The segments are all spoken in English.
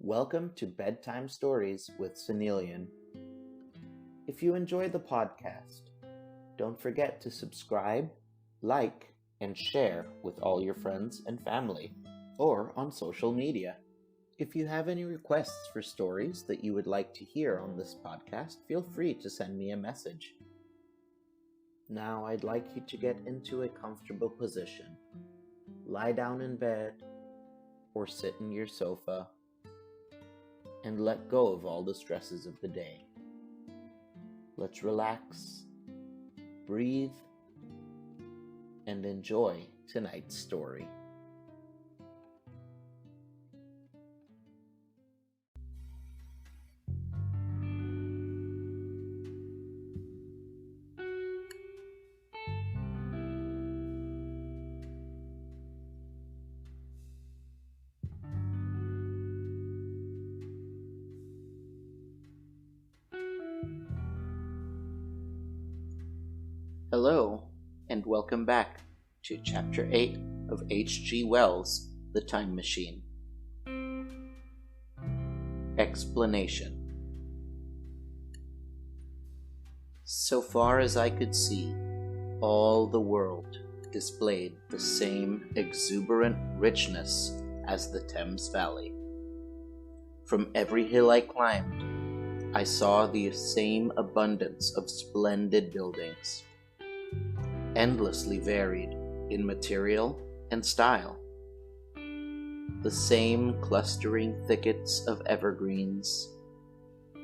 Welcome to Bedtime Stories with Sonneillon. If you enjoy the podcast, don't forget to subscribe, like, and share with all your friends and family, or on social media. If you have any requests for stories that you would like to hear on this podcast, feel free to send me a message. Now I'd like you to get into a comfortable position. Lie down in bed, or sit in your sofa, and let go of all the stresses of the day. Let's relax, breathe, and enjoy tonight's story. Hello, and welcome back to Chapter 8 of H.G. Wells' The Time Machine. Explanation. So far as I could see, all the world displayed the same exuberant richness as the Thames Valley. From every hill I climbed, I saw the same abundance of splendid buildings, endlessly varied in material and style. The same clustering thickets of evergreens,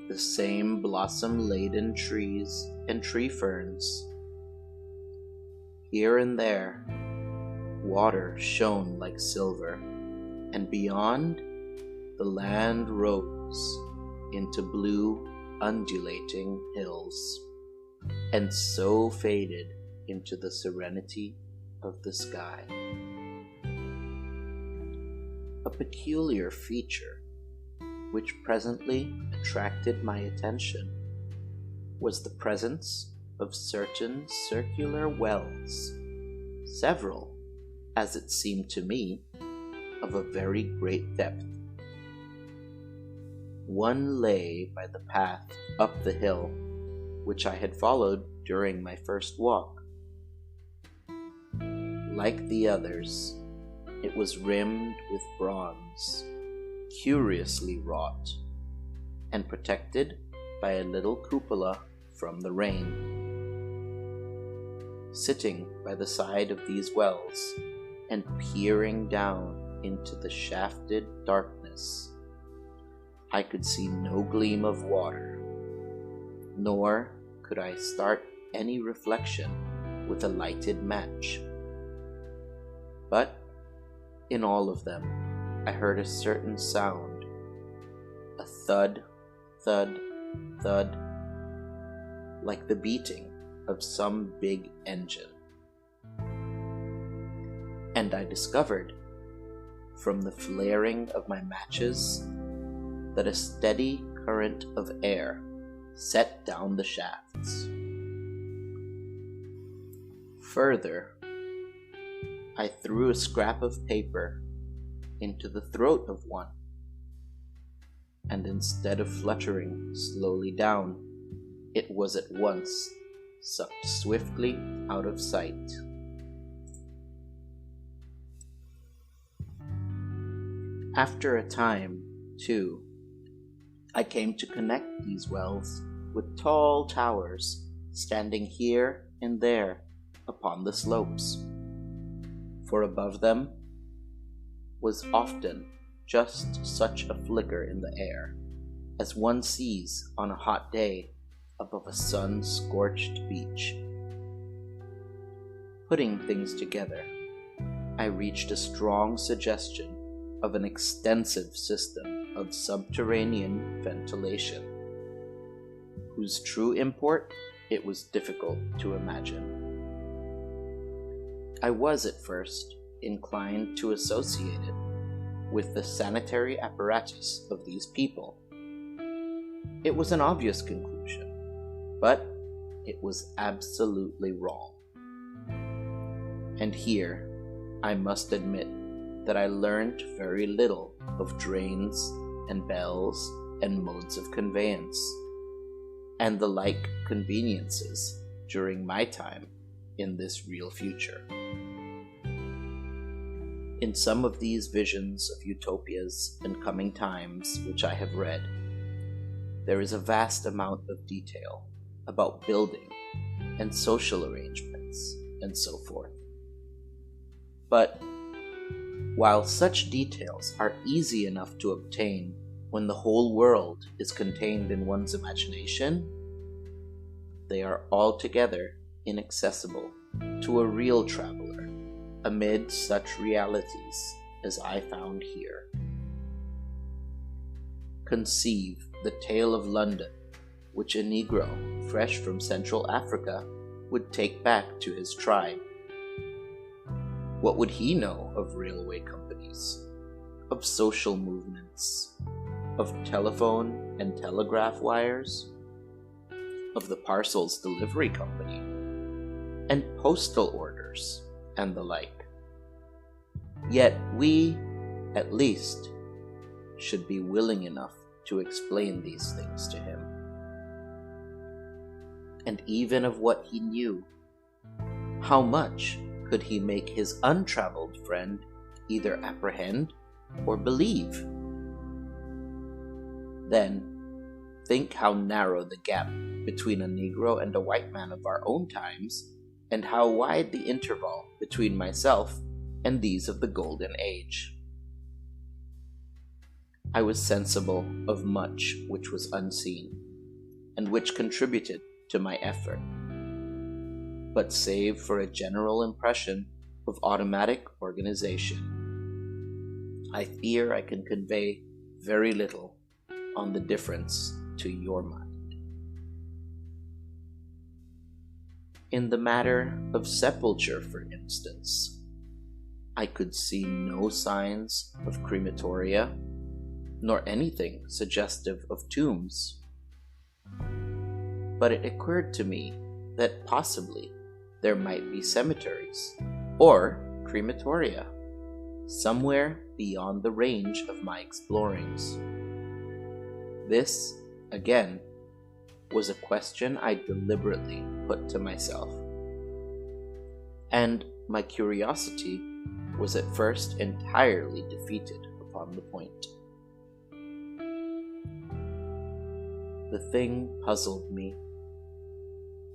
the same blossom-laden trees and tree ferns. Here and there, water shone like silver, and beyond, the land rose into blue, undulating hills, and so faded into the serenity of the sky. A peculiar feature, which presently attracted my attention, was the presence of certain circular wells, several, as it seemed to me, of a very great depth. One lay by the path up the hill, which I had followed during my first walk. Like the others, it was rimmed with bronze, curiously wrought, and protected by a little cupola from the rain. Sitting by the side of these wells, and peering down into the shafted darkness, I could see no gleam of water, nor could I start any reflection with a lighted match. But in all of them, I heard a certain sound, a thud, thud, thud, like the beating of some big engine. And I discovered, from the flaring of my matches, that a steady current of air set down the shafts. Further, I threw a scrap of paper into the throat of one, and instead of fluttering slowly down, it was at once sucked swiftly out of sight. After a time, too, I came to connect these wells with tall towers standing here and there upon the slopes. For above them was often just such a flicker in the air as one sees on a hot day above a sun-scorched beach. Putting things together, I reached a strong suggestion of an extensive system of subterranean ventilation, whose true import it was difficult to imagine. I was at first inclined to associate it with the sanitary apparatus of these people. It was an obvious conclusion, but it was absolutely wrong. And here, I must admit that I learned very little of drains, and bells and modes of conveyance, and the like conveniences during my time in this real future. In some of these visions of utopias and coming times which I have read, there is a vast amount of detail about building and social arrangements and so forth. But while such details are easy enough to obtain when the whole world is contained in one's imagination, they are altogether inaccessible to a real traveler amid such realities as I found here. Conceive the tale of London, which a Negro fresh from Central Africa would take back to his tribe. What would he know of railway companies, of social movements, of telephone and telegraph wires, of the parcels delivery company, and postal orders, and the like? Yet we, at least, should be willing enough to explain these things to him. And even of what he knew, how much could he make his untraveled friend either apprehend or believe? Then, think how narrow the gap between a Negro and a white man of our own times, and how wide the interval between myself and these of the Golden Age. I was sensible of much which was unseen, and which contributed to my effort. But save for a general impression of automatic organization, I fear I can convey very little on the difference to your mind. In the matter of sepulture, for instance, I could see no signs of crematoria, nor anything suggestive of tombs. But it occurred to me that possibly there might be cemeteries or crematoria somewhere beyond the range of my explorings. This, again, was a question I deliberately put to myself, and my curiosity was at first entirely defeated upon the point. The thing puzzled me,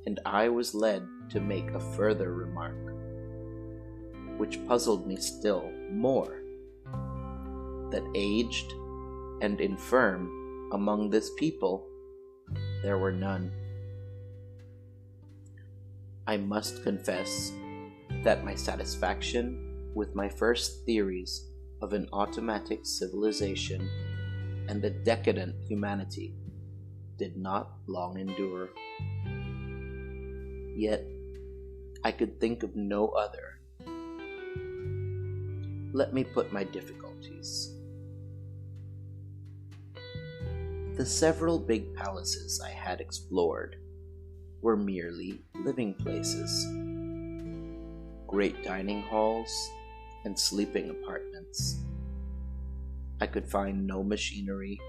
and I was led to make a further remark, which puzzled me still more, that aged and infirm among this people there were none. I must confess that my satisfaction with my first theories of an automatic civilization and a decadent humanity did not long endure. Yet I could think of no other. Let me put my difficulties. The several big palaces I had explored were merely living places. Great dining halls and sleeping apartments. I could find no machinery,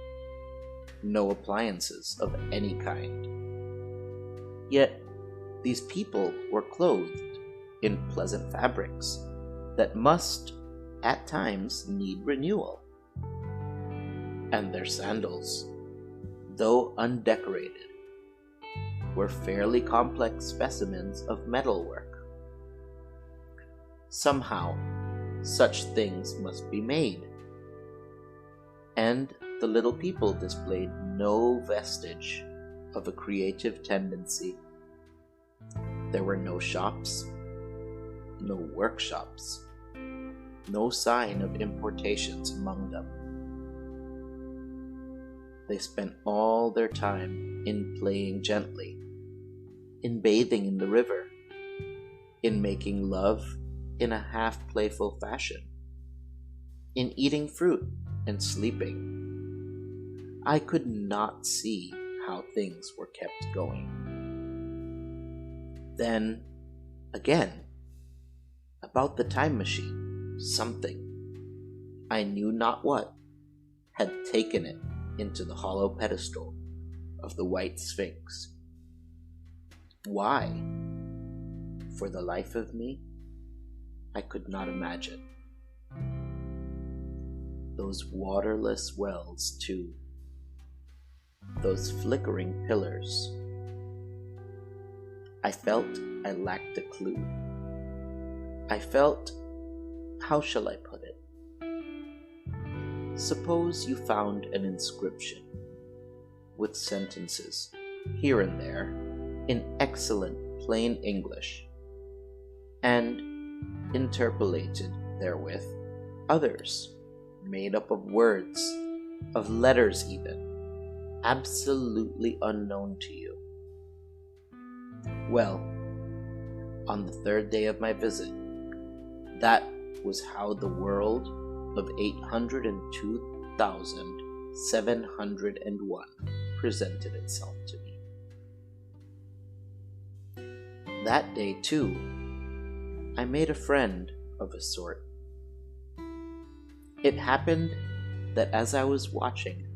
no appliances of any kind. Yet these people were clothed in pleasant fabrics that must, at times, need renewal. And their sandals, though undecorated, were fairly complex specimens of metalwork. Somehow, such things must be made, and the little people displayed no vestige of a creative tendency. There were no shops, no workshops, no sign of importations among them. They spent all their time in playing gently, in bathing in the river, in making love in a half-playful fashion, in eating fruit and sleeping. I could not see how things were kept going. Then, again, about the time machine, something, I knew not what, had taken it into the hollow pedestal of the white sphinx. Why? For the life of me, I could not imagine. Those waterless wells, too. Those flickering pillars. I felt I lacked a clue. I felt, how shall I put it? Suppose you found an inscription with sentences here and there in excellent plain English, and interpolated therewith others made up of words, of letters even, absolutely unknown to you. Well, on the third day of my visit, that was how the world of 802,701 presented itself to me. That day, too, I made a friend of a sort. It happened that as I was watching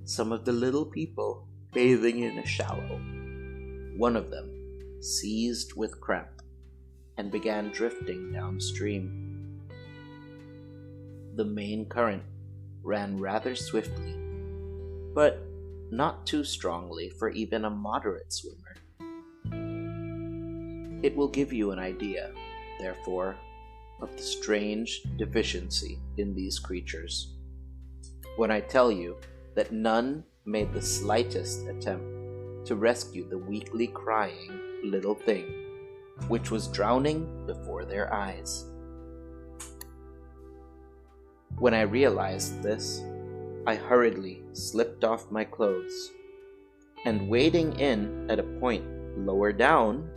some of the little people bathing in a shallow, one of them seized with cramp and began drifting downstream. The main current ran rather swiftly, but not too strongly for even a moderate swimmer. It will give you an idea, therefore, of the strange deficiency in these creatures when I tell you that none made the slightest attempt to rescue the weakly crying little thing which was drowning before their eyes. When I realized this, I hurriedly slipped off my clothes, and wading in at a point lower down,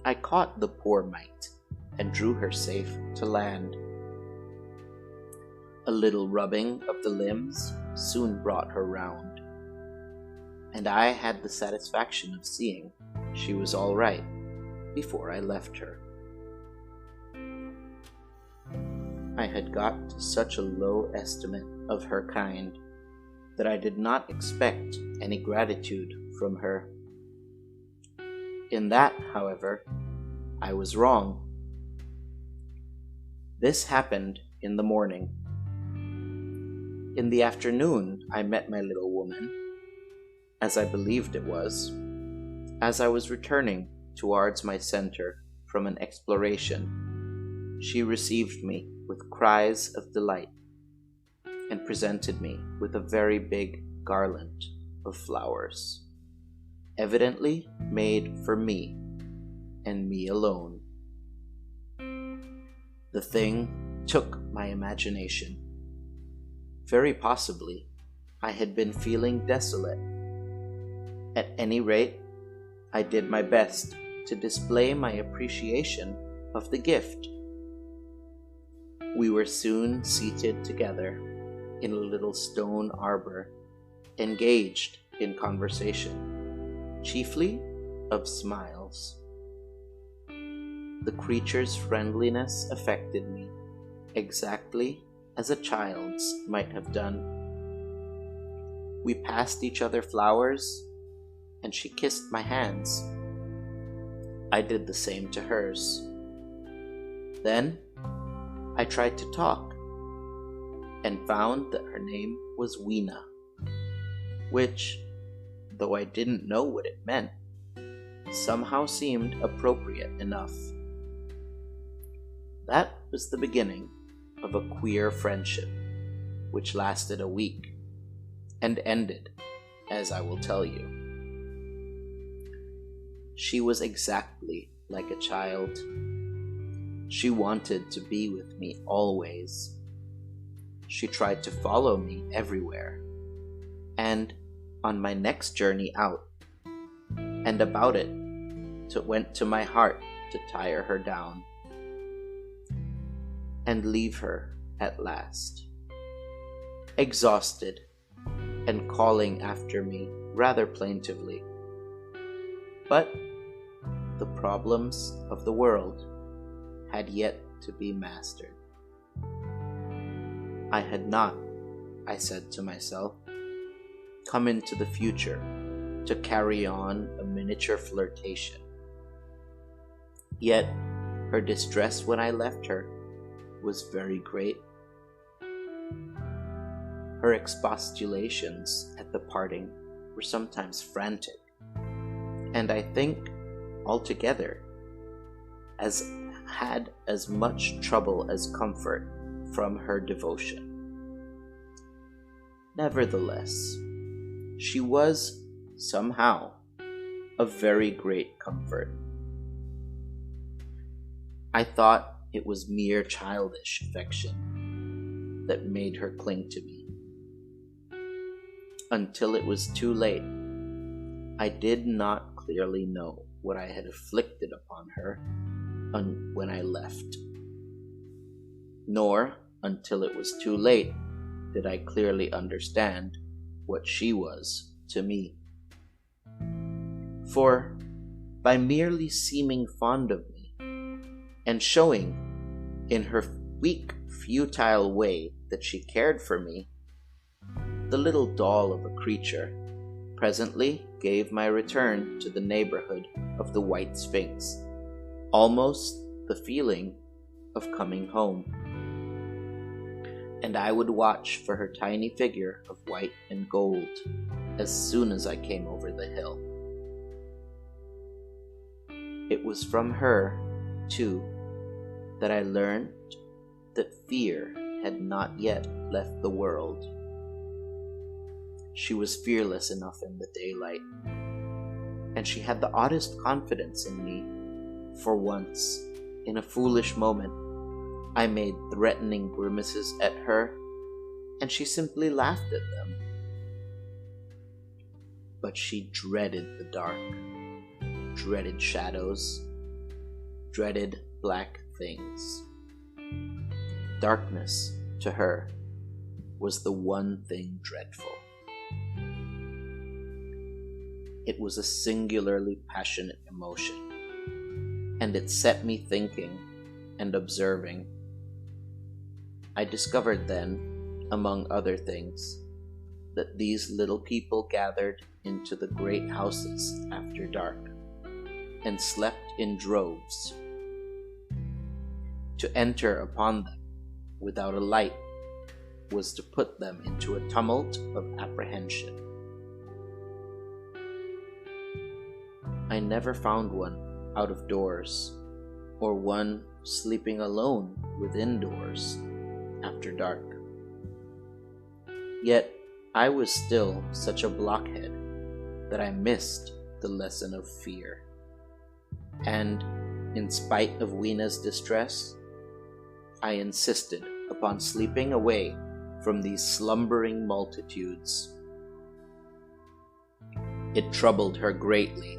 I caught the poor mite and drew her safe to land. A little rubbing of the limbs soon brought her round, and I had the satisfaction of seeing she was all right before I left her. I had got to such a low estimate of her kind that I did not expect any gratitude from her. In that, however, I was wrong. This happened in the morning. In the afternoon, I met my little woman, as I believed it was, as I was returning towards my center from an exploration. She received me with cries of delight and presented me with a very big garland of flowers, evidently made for me and me alone. The thing took my imagination. Very possibly, I had been feeling desolate. At any rate, I did my best to display my appreciation of the gift. We were soon seated together in a little stone arbor, engaged in conversation, chiefly of smiles. The creature's friendliness affected me exactly as a child's might have done. We passed each other flowers, and she kissed my hands. I did the same to hers. Then I tried to talk, and found that her name was Weena, which, though I didn't know what it meant, somehow seemed appropriate enough. That was the beginning of a queer friendship, which lasted a week, and ended, as I will tell you. She was exactly like a child. She wanted to be with me always. She tried to follow me everywhere, and on my next journey out, and about it, went to my heart to tire her down, and leave her at last, exhausted and calling after me rather plaintively. But the problems of the world had yet to be mastered. I had not I said to myself, come into the future to carry on a miniature flirtation. Yet her distress when I left her was very great. Her expostulations at the parting were sometimes frantic, and I think altogether had as much trouble as comfort from her devotion. Nevertheless, she was, somehow, a very great comfort. I thought it was mere childish affection that made her cling to me. Until it was too late, I did not clearly know what I had inflicted upon her when I left. Nor, until it was too late, did I clearly understand what she was to me. For, by merely seeming fond of me, and showing in her weak, futile way that she cared for me, the little doll of a creature presently gave my return to the neighborhood of the White Sphinx almost the feeling of coming home. And I would watch for her tiny figure of white and gold as soon as I came over the hill. It was from her, too, that I learned that fear had not yet left the world. She was fearless enough in the daylight, and she had the oddest confidence in me. For once, in a foolish moment, I made threatening grimaces at her, and she simply laughed at them. But she dreaded the dark, dreaded shadows, dreaded black things. Darkness, to her, was the one thing dreadful. It was a singularly passionate emotion, and it set me thinking and observing. I discovered then, among other things, that these little people gathered into the great houses after dark, and slept in droves. To enter upon them without a light was to put them into a tumult of apprehension. I never found one out of doors, or one sleeping alone within doors after dark. Yet I was still such a blockhead that I missed the lesson of fear. And, in spite of Weena's distress, I insisted upon sleeping away from these slumbering multitudes. It troubled her greatly,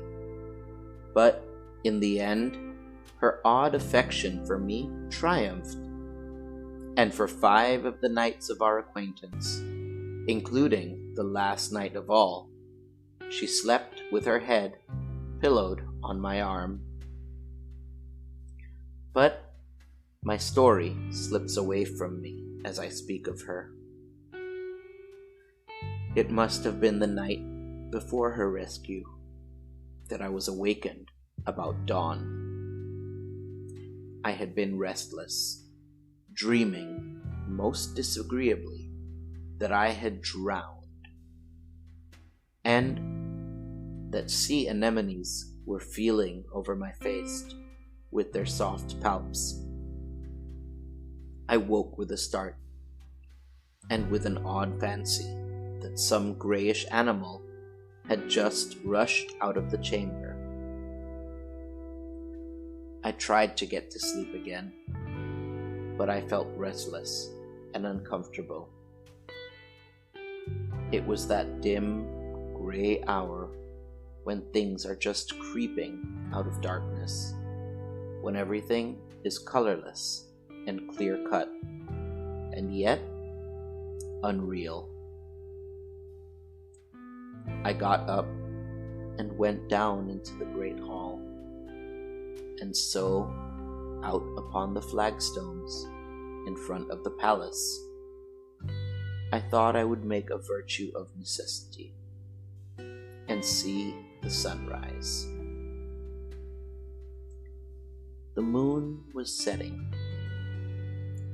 but in the end, her odd affection for me triumphed, and for 5 of the nights of our acquaintance, including the last night of all, she slept with her head pillowed on my arm. But my story slips away from me as I speak of her. It must have been the night before her rescue that I was awakened about dawn. I had been restless, dreaming most disagreeably that I had drowned, and that sea anemones were feeling over my face with their soft palps. I woke with a start, and with an odd fancy that some grayish animal had just rushed out of the chamber. I tried to get to sleep again, but I felt restless and uncomfortable. It was that dim, gray hour when things are just creeping out of darkness, when everything is colorless and clear-cut, and yet unreal. I got up and went down into the great hall, and so out upon the flagstones in front of the palace. I thought I would make a virtue of necessity and see the sunrise. The moon was setting,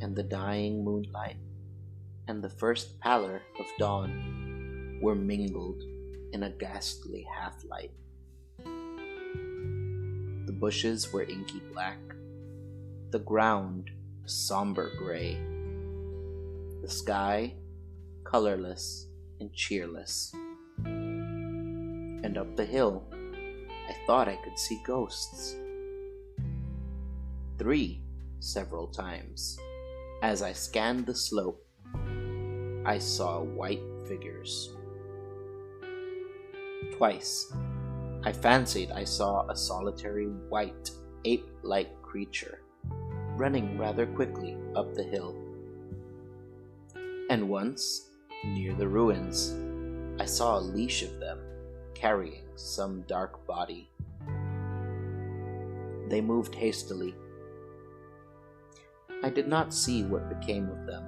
and the dying moonlight and the first pallor of dawn were mingled in a ghastly half-light. The bushes were inky black, the ground a somber gray, the sky colorless and cheerless. And up the hill, I thought I could see ghosts. 3 several times. As I scanned the slope, I saw white figures. Twice, I fancied I saw a solitary white, ape-like creature running rather quickly up the hill. And once, near the ruins, I saw a leash of them carrying some dark body. They moved hastily. I did not see what became of them.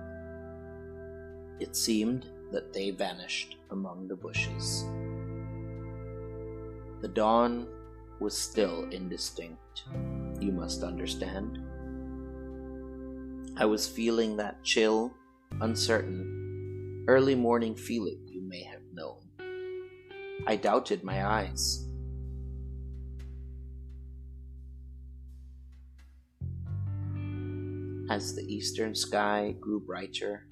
It seemed that they vanished among the bushes. The dawn was still indistinct, you must understand. I was feeling that chill, uncertain, early morning feeling you may have known. I doubted my eyes. As the eastern sky grew brighter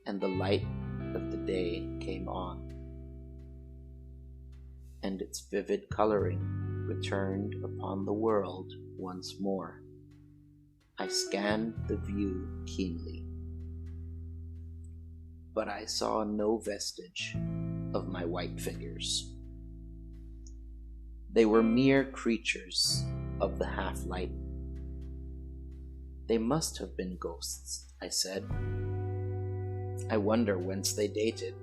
and the light of the day came on, and its vivid coloring returned upon the world once more, I scanned the view keenly. But I saw no vestige of my white figures. They were mere creatures of the half-light. They must have been ghosts, I said. I wonder whence they dated.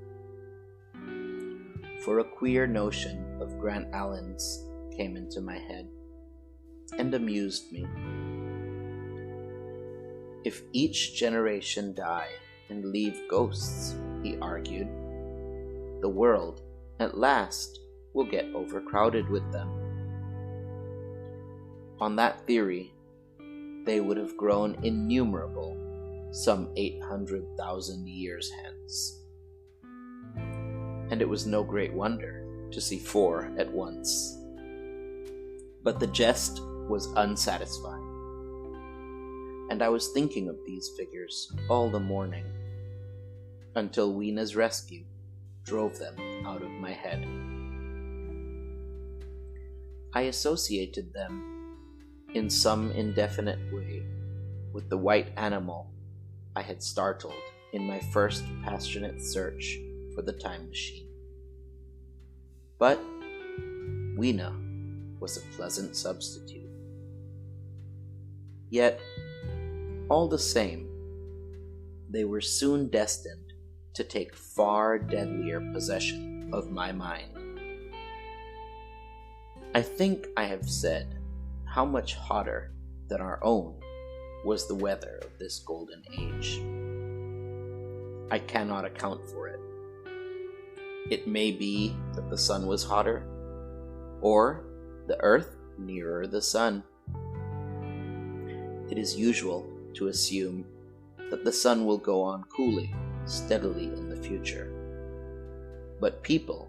For a queer notion of Grant Allen's came into my head and amused me. If each generation die and leave ghosts, he argued, the world, at last, will get overcrowded with them. On that theory, they would have grown innumerable some 800,000 years hence. And it was no great wonder to see 4 at once. But the jest was unsatisfying, and I was thinking of these figures all the morning, until Weena's rescue drove them out of my head. I associated them in some indefinite way with the white animal I had startled in my first passionate search for the time machine. But Weena was a pleasant substitute. Yet, all the same, they were soon destined to take far deadlier possession of my mind. I think I have said how much hotter than our own was the weather of this golden age. I cannot account for it. It may be that the sun was hotter, or the earth nearer the sun. It is usual to assume that the sun will go on cooling steadily in the future. But people,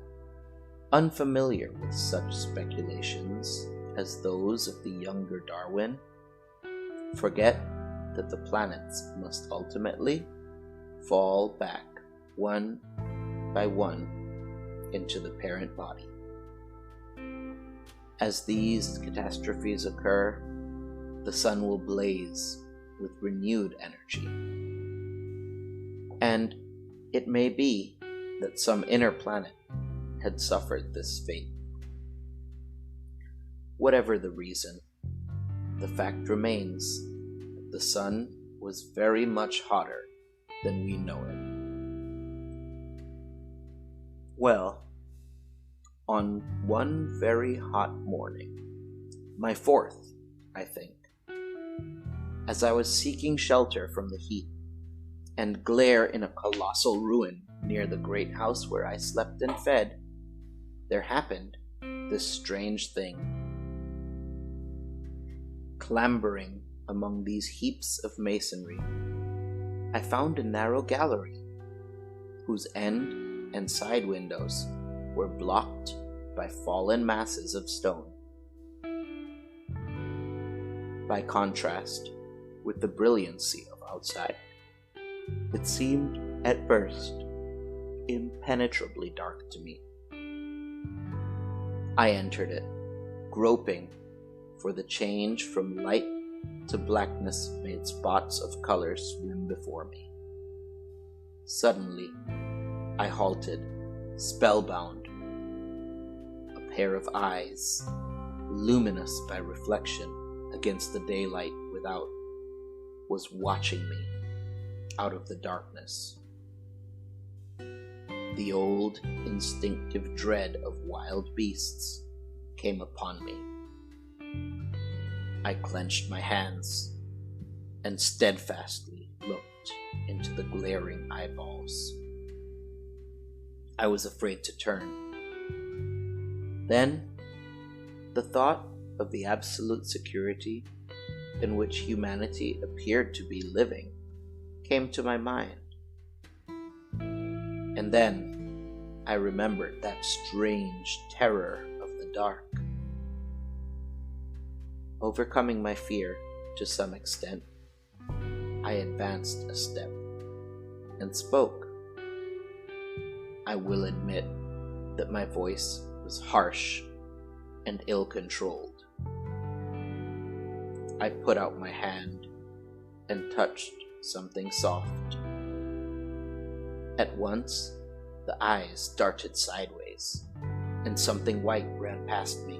unfamiliar with such speculations as those of the younger Darwin, forget that the planets must ultimately fall back one by one into the parent body. As these catastrophes occur, the sun will blaze with renewed energy. And it may be that some inner planet had suffered this fate. Whatever the reason, the fact remains that the sun was very much hotter than we know it. Well, on one very hot morning, my 4th, I think, as I was seeking shelter from the heat and glare in a colossal ruin near the great house where I slept and fed, there happened this strange thing. Clambering among these heaps of masonry, I found a narrow gallery whose end and side windows were blocked by fallen masses of stone. By contrast with the brilliancy of outside, it seemed at first impenetrably dark to me. I entered it, groping for the change from light to blackness made spots of color swim before me. Suddenly, I halted, spellbound. A pair of eyes, luminous by reflection against the daylight without, was watching me out of the darkness. The old, instinctive dread of wild beasts came upon me. I clenched my hands and steadfastly looked into the glaring eyeballs. I was afraid to turn. Then, the thought of the absolute security in which humanity appeared to be living came to my mind. And then I remembered that strange terror of the dark. Overcoming my fear to some extent, I advanced a step and spoke. I will admit that my voice was harsh and ill-controlled. I put out my hand and touched something soft. At once, the eyes darted sideways, and something white ran past me.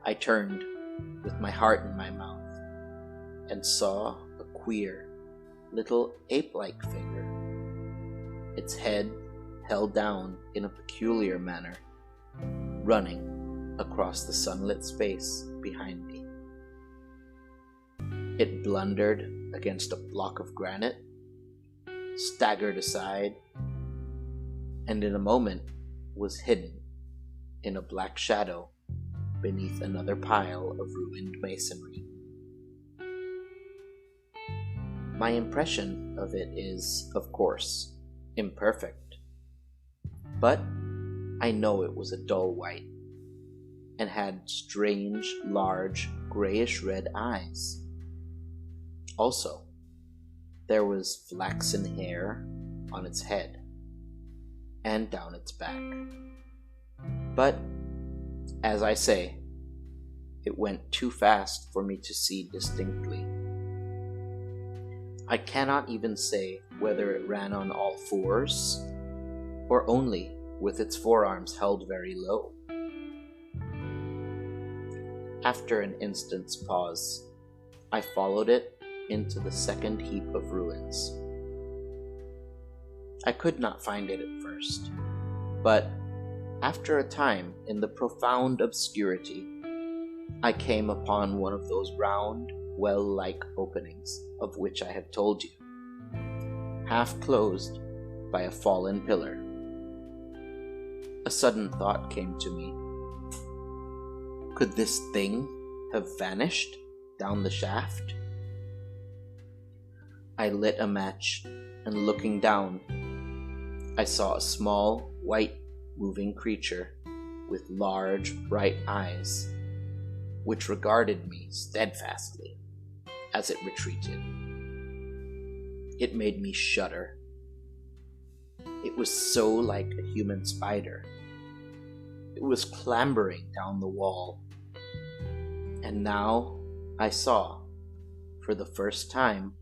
I turned with my heart in my mouth and saw a queer, little ape-like figure, its head held down in a peculiar manner, running across the sunlit space behind me. It blundered against a block of granite, staggered aside, and in a moment was hidden in a black shadow beneath another pile of ruined masonry. My impression of it is, of course, imperfect, but I know it was a dull white and had strange, large, grayish-red eyes. Also, there was flaxen hair on its head and down its back. But, as I say, it went too fast for me to see distinctly. I cannot even say whether it ran on all fours or only with its forearms held very low. After an instant's pause, I followed it into the second heap of ruins. I could not find it at first, but after a time in the profound obscurity, I came upon one of those round, well-like openings of which I have told you, half closed by a fallen pillar. A sudden thought came to me. Could this thing have vanished down the shaft? I lit a match, and looking down, I saw a small, white, moving creature with large, bright eyes, which regarded me steadfastly as it retreated. It made me shudder. It was so like a human spider. It was clambering down the wall. And now I saw, for the first time,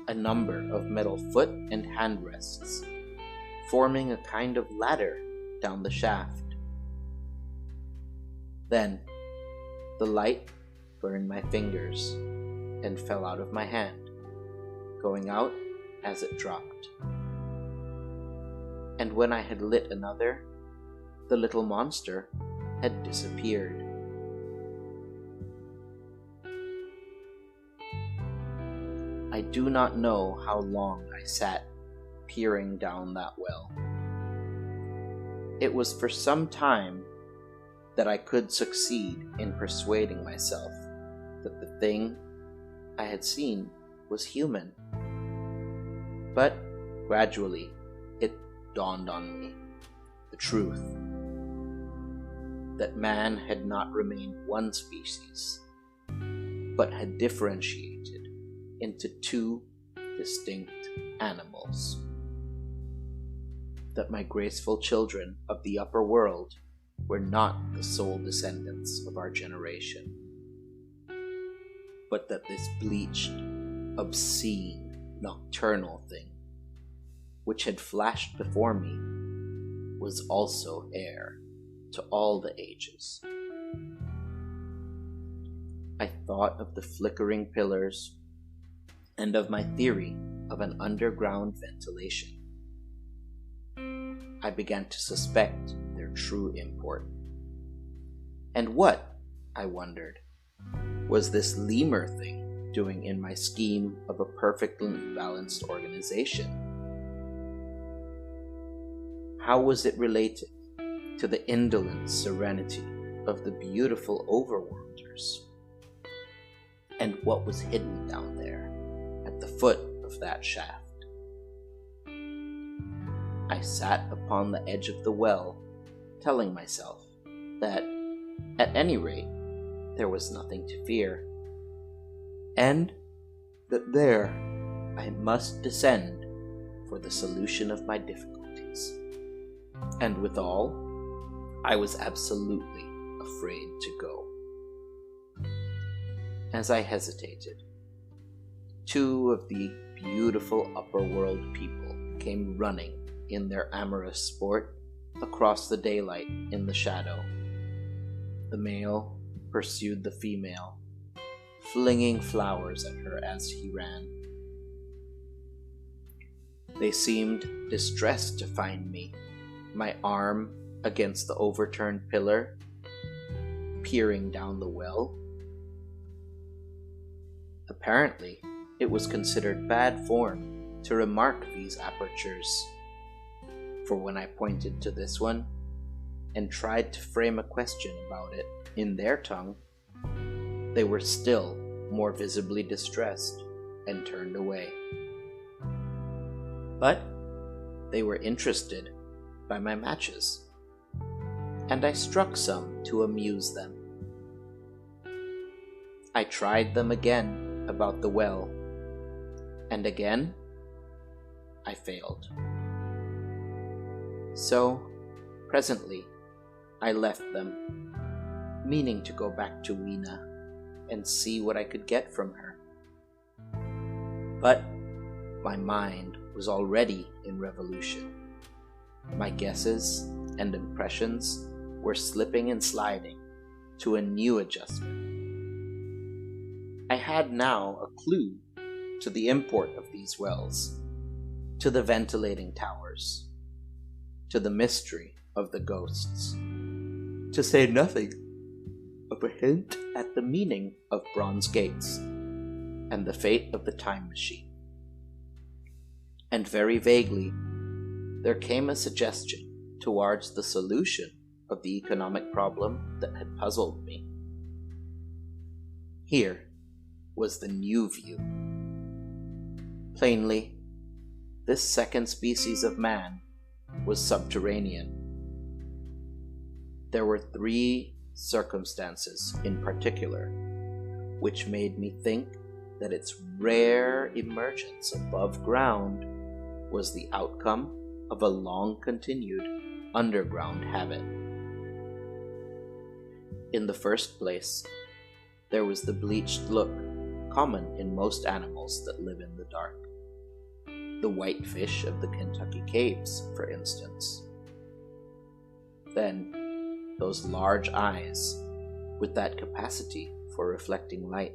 a number of metal foot and hand rests, forming a kind of ladder down the shaft. Then, the light burned my fingers and fell out of my hand, going out as it dropped. And when I had lit another, the little monster had disappeared. I do not know how long I sat peering down that well. It was for some time that I could succeed in persuading myself that the thing I had seen was human. But gradually it dawned on me, the truth, that man had not remained one species, but had differentiated into two distinct animals. That my graceful children of the upper world were not the sole descendants of our generation, but that this bleached, obscene, nocturnal thing, which had flashed before me, was also heir to all the ages. I thought of the flickering pillars and of my theory of an underground ventilation. I began to suspect their true import. And what, I wondered, was this lemur thing doing in my scheme of a perfectly balanced organization? How was it related to the indolent serenity of the beautiful overworlders? And what was hidden down there at the foot of that shaft? I sat upon the edge of the well, telling myself that, at any rate, there was nothing to fear, and that there I must descend for the solution of my difficulties. And withal, I was absolutely afraid to go. As I hesitated, two of the beautiful upper world people came running in their amorous sport across the daylight in the shadow. The male pursued the female, flinging flowers at her as he ran. They seemed distressed to find me, my arm against the overturned pillar, peering down the well. Apparently, it was considered bad form to remark these apertures, for when I pointed to this one and tried to frame a question about it in their tongue, they were still more visibly distressed and turned away. But they were interested by my matches, and I struck some to amuse them. I tried them again about the well, and again I failed. So, presently, I left them, meaning to go back to Weena and see what I could get from her. But my mind was already in revolution. My guesses and impressions were slipping and sliding to a new adjustment. I had now a clue to the import of these wells, to the ventilating towers, to the mystery of the ghosts, to say nothing of a hint at the meaning of bronze gates and the fate of the time machine. And very vaguely, there came a suggestion towards the solution of the economic problem that had puzzled me. Here was the new view. Plainly, this second species of man was subterranean. There were three circumstances in particular which made me think that its rare emergence above ground was the outcome of a long-continued underground habit. In the first place, there was the bleached look common in most animals that live in the dark. The white fish of the Kentucky caves, for instance. Then, those large eyes, with that capacity for reflecting light,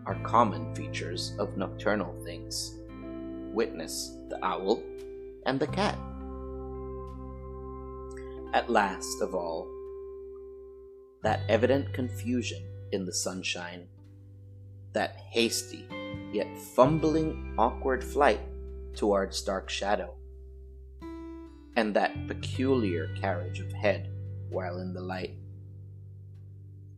are common features of nocturnal things. Witness the owl and the cat. At last of all, that evident confusion in the sunshine, that hasty, yet fumbling, awkward flight towards dark shadow, and that peculiar carriage of head while in the light,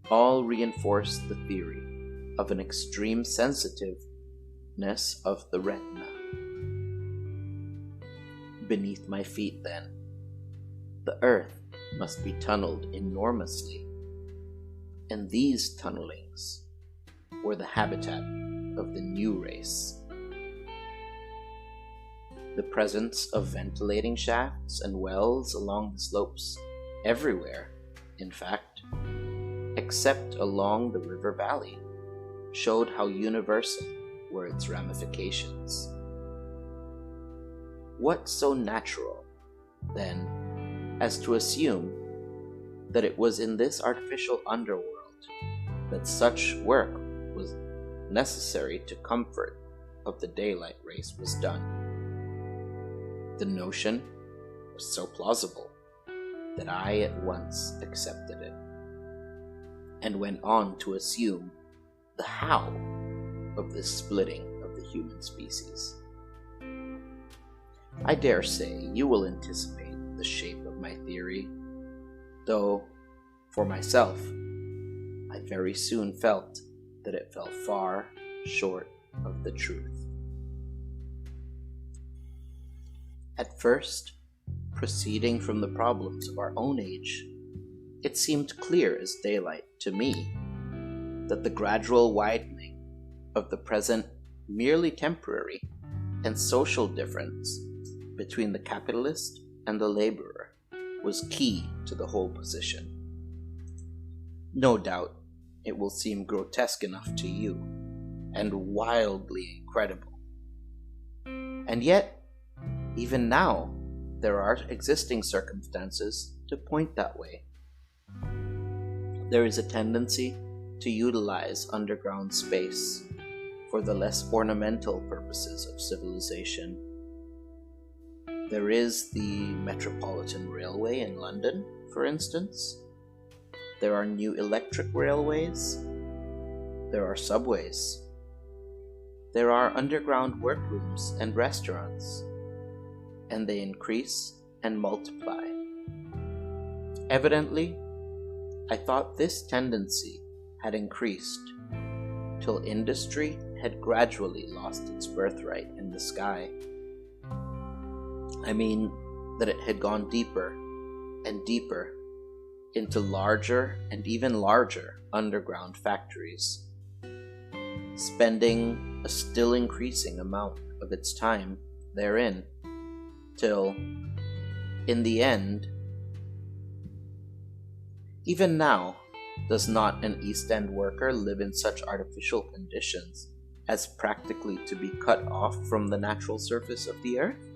all reinforce the theory of an extreme sensitiveness of the retina. Beneath my feet, then, the earth must be tunneled enormously, and these tunnelings were the habitat of the new race. The presence of ventilating shafts and wells along the slopes everywhere, in fact, except along the river valley, showed how universal were its ramifications. What so natural, then, as to assume that it was in this artificial underworld that such work was necessary to comfort of the daylight race was done? The notion was so plausible that I at once accepted it, and went on to assume the how of this splitting of the human species. I dare say you will anticipate the shape of my theory, though, for myself, I very soon felt that it fell far short of the truth. At first, proceeding from the problems of our own age, it seemed clear as daylight to me that the gradual widening of the present merely temporary and social difference between the capitalist and the laborer was key to the whole position. No doubt it will seem grotesque enough to you, and wildly incredible. And yet, even now, there are existing circumstances to point that way. There is a tendency to utilize underground space for the less ornamental purposes of civilization. There is the Metropolitan Railway in London, for instance. There are new electric railways. There are subways. There are underground workrooms and restaurants, and they increase and multiply. Evidently, I thought this tendency had increased till industry had gradually lost its birthright in the sky. I mean that it had gone deeper and deeper into larger and even larger underground factories, spending a still increasing amount of its time therein, till, in the end, even now, does not an East End worker live in such artificial conditions as practically to be cut off from the natural surface of the earth?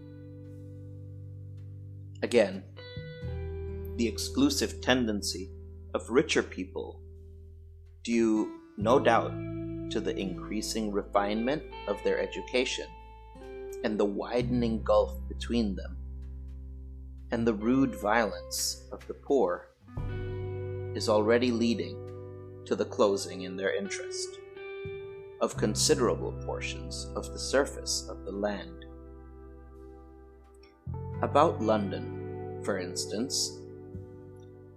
Again, the exclusive tendency of richer people, due no doubt to the increasing refinement of their education and the widening gulf between them, and the rude violence of the poor, is already leading to the closing in their interest of considerable portions of the surface of the land. About London, for instance,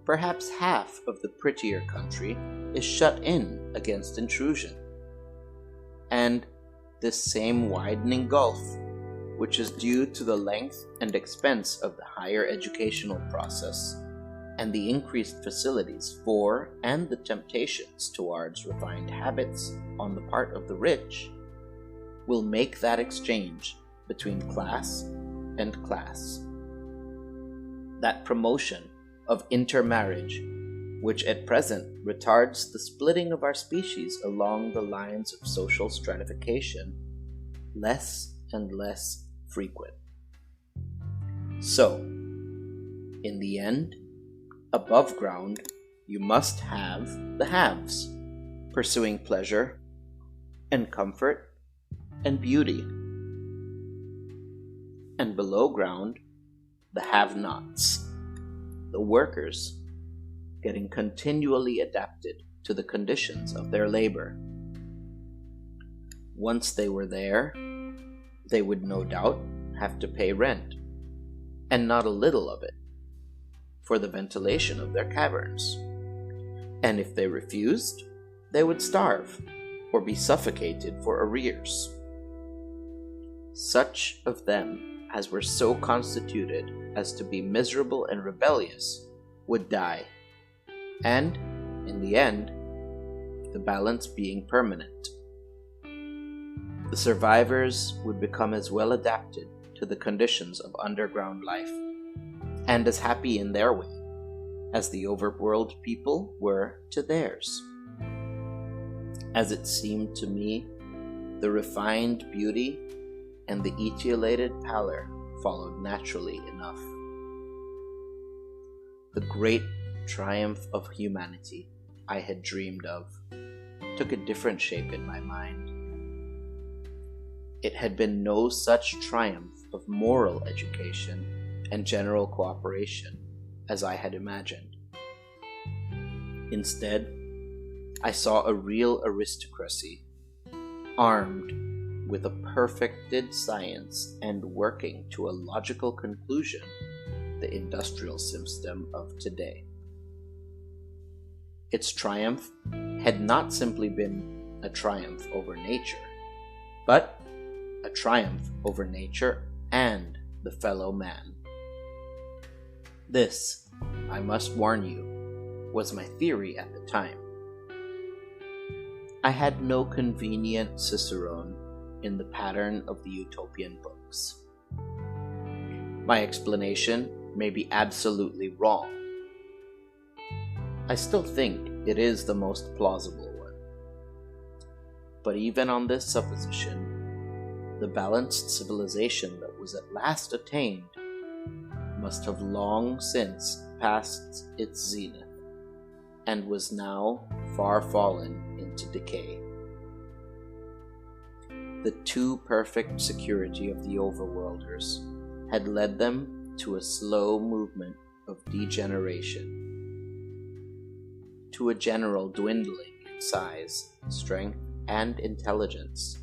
perhaps half of the prettier country is shut in against intrusion, and this same widening gulf, which is due to the length and expense of the higher educational process, and the increased facilities for and the temptations towards refined habits on the part of the rich, will make that exchange between class and class, that promotion of intermarriage, which at present retards the splitting of our species along the lines of social stratification, less and less frequent. So, in the end, above ground, you must have the haves, pursuing pleasure and comfort and beauty. And below ground, the have-nots, the workers, getting continually adapted to the conditions of their labor. Once they were there, they would no doubt have to pay rent, and not a little of it, for the ventilation of their caverns. And if they refused, they would starve or be suffocated for arrears. Such of them as were so constituted as to be miserable and rebellious would die, and, in the end, the balance being permanent, the survivors would become as well adapted to the conditions of underground life, and as happy in their way, as the overworld people were to theirs. As it seemed to me, the refined beauty and the etiolated pallor followed naturally enough. The great triumph of humanity I had dreamed of took a different shape in my mind. It had been no such triumph of moral education and general cooperation as I had imagined. Instead, I saw a real aristocracy, armed with a perfected science and working to a logical conclusion the industrial system of today. Its triumph had not simply been a triumph over nature, but a triumph over nature and the fellow man. This, I must warn you, was my theory at the time. I had no convenient cicerone in the pattern of the utopian books. My explanation may be absolutely wrong. I still think it is the most plausible one. But even on this supposition, the balanced civilization that was at last attained must have long since passed its zenith, and was now far fallen into decay. The too perfect security of the overworlders had led them to a slow movement of degeneration, to a general dwindling in size, strength, and intelligence.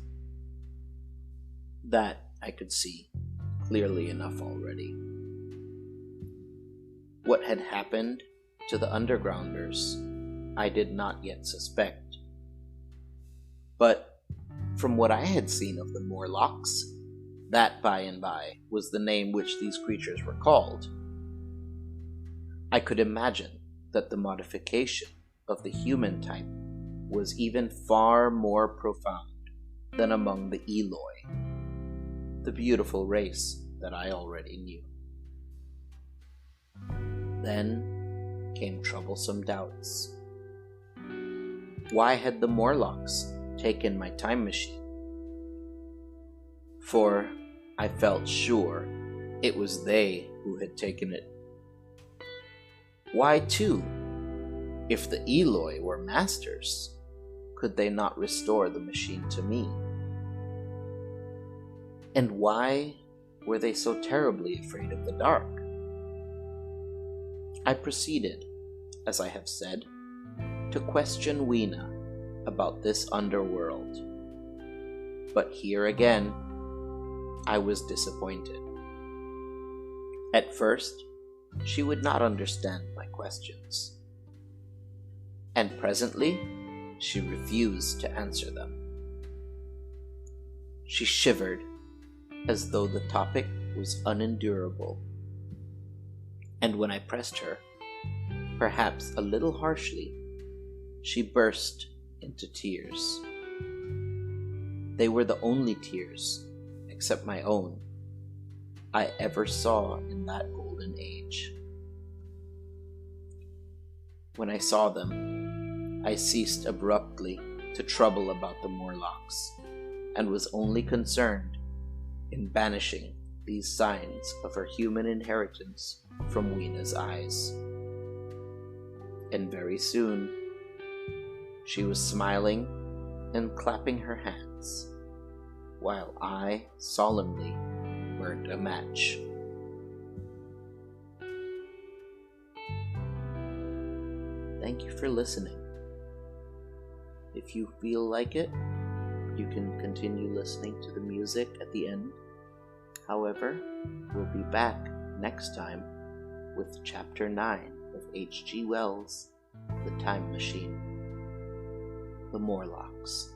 That I could see clearly enough already. What had happened to the undergrounders, I did not yet suspect. But from what I had seen of the Morlocks, that by and by was the name which these creatures were called. I could imagine that the modification of the human type was even far more profound than among the Eloi, the beautiful race that I already knew. Then came troublesome doubts. Why had the Morlocks taken my time machine? For I felt sure it was they who had taken it. Why, too, if the Eloi were masters, could they not restore the machine to me? And why were they so terribly afraid of the dark? I proceeded, as I have said, to question Weena about this underworld. But here again, I was disappointed. At first, she would not understand my questions, and presently she refused to answer them. She shivered as though the topic was unendurable, and when I pressed her, perhaps a little harshly, she burst into tears. They were the only tears, except my own, I ever saw in that golden age. When I saw them, I ceased abruptly to trouble about the Morlocks, and was only concerned in banishing these signs of her human inheritance from Weena's eyes. And very soon, she was smiling and clapping her hands, while I solemnly burned a match. Thank you for listening. If you feel like it, you can continue listening to the music at the end. However, we'll be back next time with Chapter 9 of H.G. Wells' The Time Machine, The Morlocks.